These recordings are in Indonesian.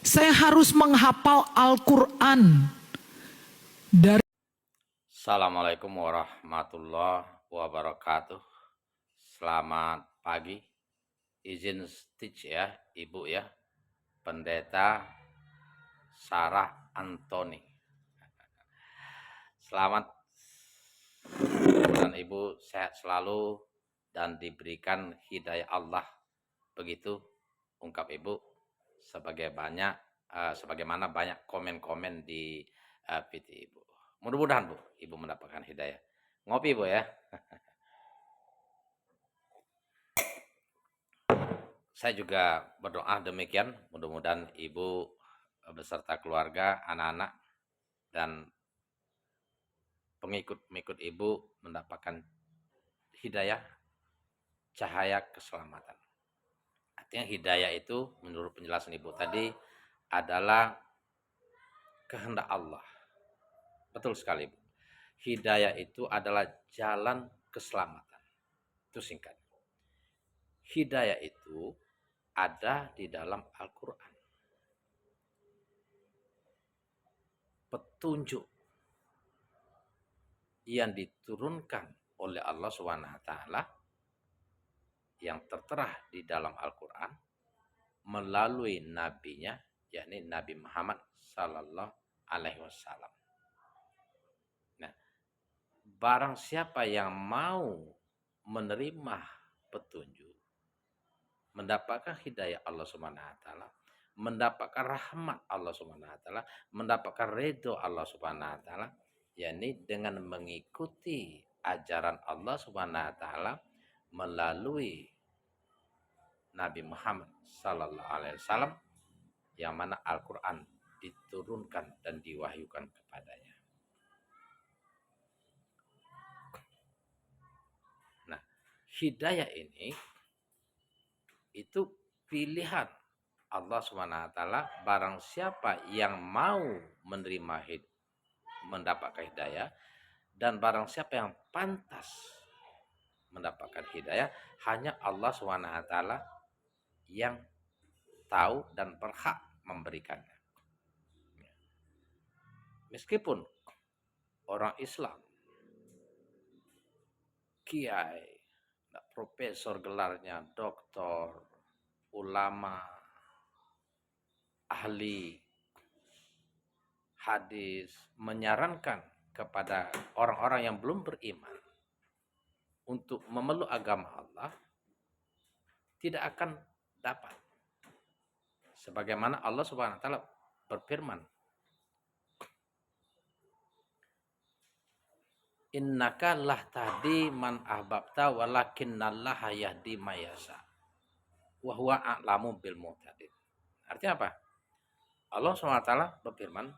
Saya harus menghafal Al-Quran dari. Assalamualaikum warahmatullahi wabarakatuh. Selamat pagi. Izin speech ya, Ibu ya. Pendeta Sarah Antoni. Selamat. Dan Ibu sehat selalu dan diberikan hidayah Allah. Begitu ungkap Ibu sebagaimana banyak komen-komen di PT Ibu. Mudah-mudahan Bu, Ibu mendapatkan hidayah. Ngopi Bu ya. Saya juga berdoa demikian, mudah-mudahan Ibu beserta keluarga, anak-anak, dan pengikut-pengikut Ibu mendapatkan hidayah, cahaya keselamatan. Artinya hidayah itu menurut penjelasan Ibu tadi adalah kehendak Allah. Betul sekali Bu. Hidayah itu adalah jalan keselamatan. Itu singkat. Hidayah itu ada di dalam Al-Quran. Petunjuk yang diturunkan oleh Allah SWT yang tertera di dalam Al-Quran melalui nabinya, yakni Nabi Muhammad Sallallahu Alaihi Wasallam. Nah, barang siapa yang mau menerima petunjuk, mendapatkan hidayah Allah SWT, mendapatkan rahmat Allah SWT, mendapatkan ridho Allah SWT, yakni dengan mengikuti ajaran Allah SWT melalui Nabi Muhammad Sallallahu Alaihi Wasallam yang mana Al-Quran diturunkan dan diwahyukan kepadanya. Nah, hidayah ini itu pilihan Allah SWT. Barang siapa yang mau menerima mendapatkan hidayah, dan barang siapa yang pantas mendapatkan hidayah, hanya Allah SWT yang tahu dan berhak memberikannya. Meskipun orang Islam, kiai, profesor gelarnya, doktor, ulama, ahli hadis, menyarankan kepada orang-orang yang belum beriman untuk memeluk agama Allah, tidak akan dapat. Sebagaimana Allah Subhanahu wa taala berfirman, innaka lah tahdi man ahbabta walakinnallaha yahdi mayasa wa huwa a'lamu bil muhtadin. Artinya apa? Allah SWT berfirman,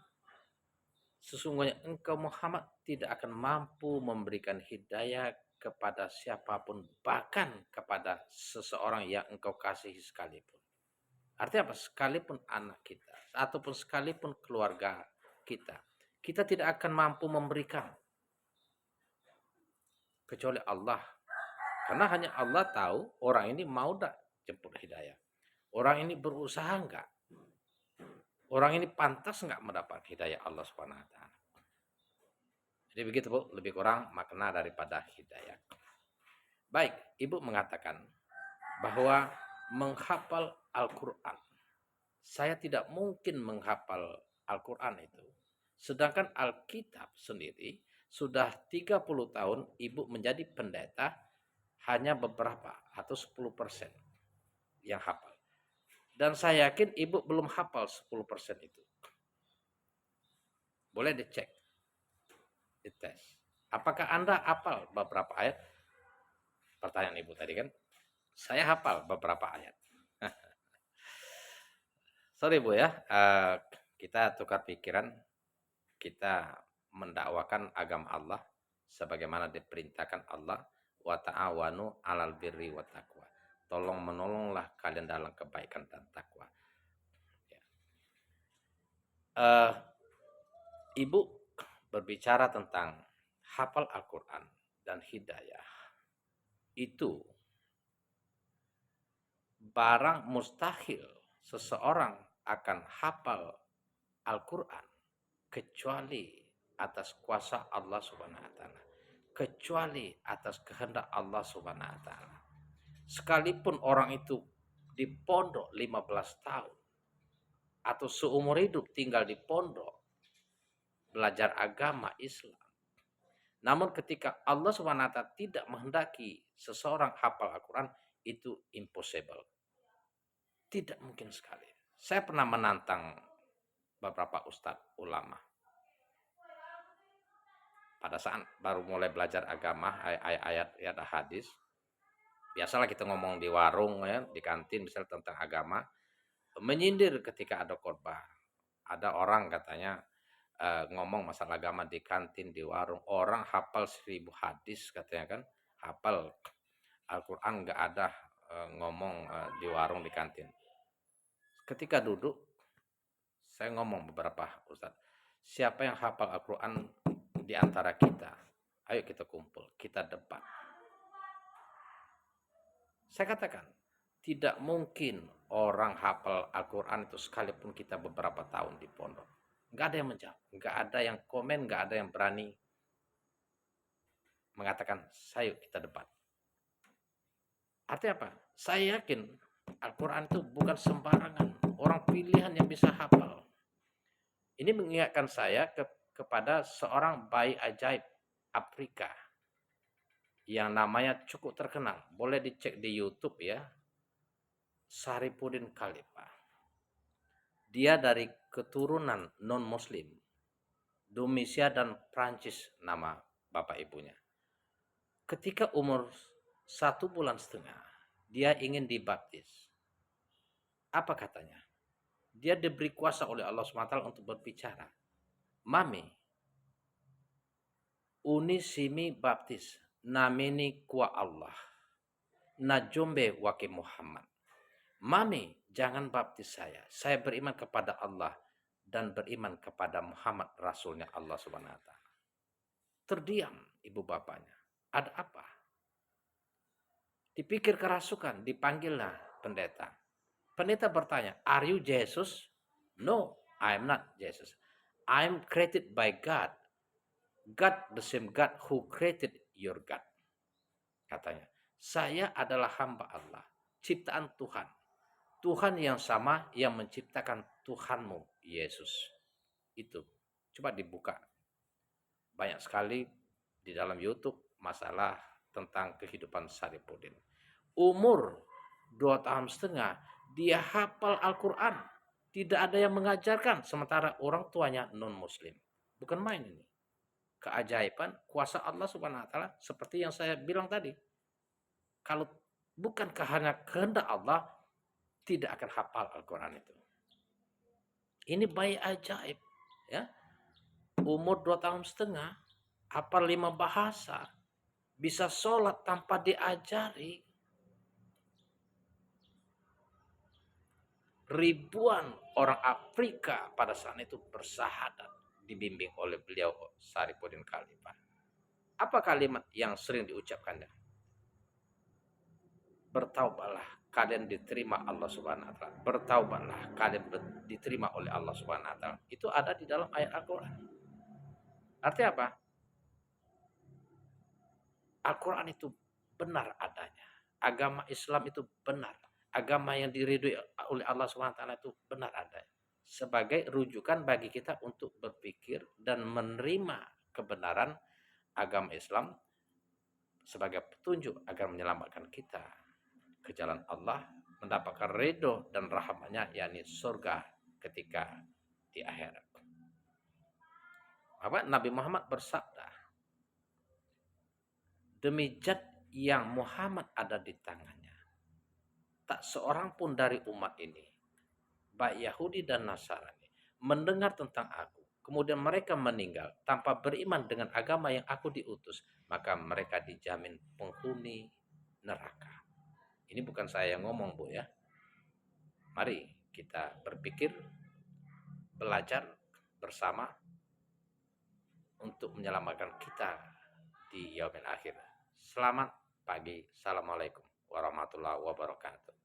sesungguhnya engkau Muhammad tidak akan mampu memberikan hidayah kepada siapapun, bahkan kepada seseorang yang engkau kasihi sekalipun. Artinya apa? Sekalipun anak kita, ataupun sekalipun keluarga kita, kita tidak akan mampu memberikan kecuali Allah. Karena hanya Allah tahu orang ini mau tak jemput hidayah. Orang ini berusaha enggak? Orang ini pantas enggak mendapat hidayah Allah Subhanahu wa taala. Jadi begitu Bu, lebih kurang makna daripada hidayah. Baik, Ibu mengatakan bahwa menghafal Al-Quran, saya tidak mungkin menghafal Al-Quran itu. Sedangkan Alkitab sendiri sudah 30 tahun Ibu menjadi pendeta, hanya beberapa atau 10% yang hafal. Dan saya yakin Ibu belum hafal 10% itu. Boleh dicek, dites. Apakah Anda hafal beberapa ayat? Pertanyaan Ibu tadi kan. Saya hafal beberapa ayat. Sorry Bu ya, kita tukar pikiran, kita mendakwakan agama Allah sebagaimana diperintahkan Allah, wa ta'awanu 'alal birri wat taqwa. Tolong menolonglah kalian dalam kebaikan dan takwa. Ya. Ibu berbicara tentang hafal Al-Quran dan hidayah. Itu barang mustahil seseorang akan hafal Al-Quran kecuali atas kuasa Allah Subhanahu wa taala, kecuali atas kehendak Allah Subhanahu wa taala. Sekalipun orang itu di pondok 15 tahun atau seumur hidup tinggal di pondok belajar agama Islam. Namun ketika Allah Subhanahu wa taala tidak menghendaki seseorang hafal Al-Quran, itu impossible. Tidak mungkin sekali. Saya pernah menantang beberapa ustadz ulama. Pada saat baru mulai belajar agama, ayat-ayat hadis, biasalah kita ngomong di warung ya, di kantin misalnya tentang agama, menyindir ketika ada khotbah. Ada orang katanya ngomong masalah agama di kantin, di warung, orang hafal 1000 hadis katanya kan, hafal Al-Quran nggak ada ngomong di warung, di kantin. Ketika duduk, saya ngomong beberapa ustadz, siapa yang hafal Al-Quran di antara kita? Ayo kita kumpul, kita debat. Saya katakan, tidak mungkin orang hafal Al-Quran itu sekalipun kita beberapa tahun di pondok. Nggak ada yang menjawab, nggak ada yang komen, nggak ada yang berani mengatakan, "Sayo kita debat." Artinya apa? Saya yakin Al-Quran itu bukan sembarangan orang pilihan yang bisa hafal. Ini mengingatkan saya kepada seorang bayi ajaib Afrika yang namanya cukup terkenal. Boleh dicek di YouTube ya. Saripudin Khalifah. Dia dari keturunan non-muslim. Tunisia dan Prancis nama bapak ibunya. Ketika umur 1,5 bulan, dia ingin dibaptis. Apa katanya? Dia diberi kuasa oleh Allah SWT untuk berbicara. Mami, uni simi baptis, namini kuah Allah. Najombe waki Muhammad. Mami, jangan baptis saya. Saya beriman kepada Allah dan beriman kepada Muhammad, Rasulnya Allah Subhanahu wa taala. Terdiam ibu bapaknya. Ada apa? Dipikir kerasukan, dipanggillah pendeta. Pendeta bertanya, "Are you Jesus?" "No, I am not Jesus. I am created by God. God, the same God who created your God." Katanya, "Saya adalah hamba Allah, ciptaan Tuhan. Tuhan yang sama yang menciptakan Tuhanmu, Yesus." Itu. Coba dibuka. Banyak sekali di dalam YouTube masalah tentang kehidupan Saripudin. Umur 2,5 tahun, dia hafal Al-Quran. Tidak ada yang mengajarkan, sementara orang tuanya non-muslim. Bukan main ini. Keajaiban kuasa Allah Subhanahu wa taala seperti yang saya bilang tadi. Kalau bukan hanya kehendak Allah, tidak akan hafal Al-Quran itu. Ini bayi ajaib, ya. Umur 2,5 tahun, hafal 5 bahasa, bisa sholat tanpa diajari. Ribuan orang Afrika pada saat itu bersahadat dibimbing oleh beliau Saripudin Khalifah. Apa kalimat yang sering diucapkannya? Bertaubatlah, kalian diterima Allah Subhanahu wa taala. Bertaubatlah, kalian diterima oleh Allah Subhanahu wa taala. Itu ada di dalam ayat Al-Qur'an. Artinya apa? Al-Quran itu benar adanya. Agama Islam itu benar. Agama yang diridhoi oleh Allah SWT itu benar adanya. Sebagai rujukan bagi kita untuk berpikir dan menerima kebenaran agama Islam sebagai petunjuk agar menyelamatkan kita ke jalan Allah, mendapatkan ridho dan rahmatnya, yakni surga ketika di akhirat. Nabi Muhammad bersabda, "Demi zat yang Muhammad ada di tangannya, tak seorang pun dari umat ini, baik Yahudi dan Nasrani, mendengar tentang aku, kemudian mereka meninggal tanpa beriman dengan agama yang aku diutus, maka mereka dijamin penghuni neraka." Ini bukan saya yang ngomong, Bu, ya. Mari kita berpikir, belajar bersama untuk menyelamatkan kita di yaumil akhir. Selamat pagi. Assalamualaikum warahmatullahi wabarakatuh.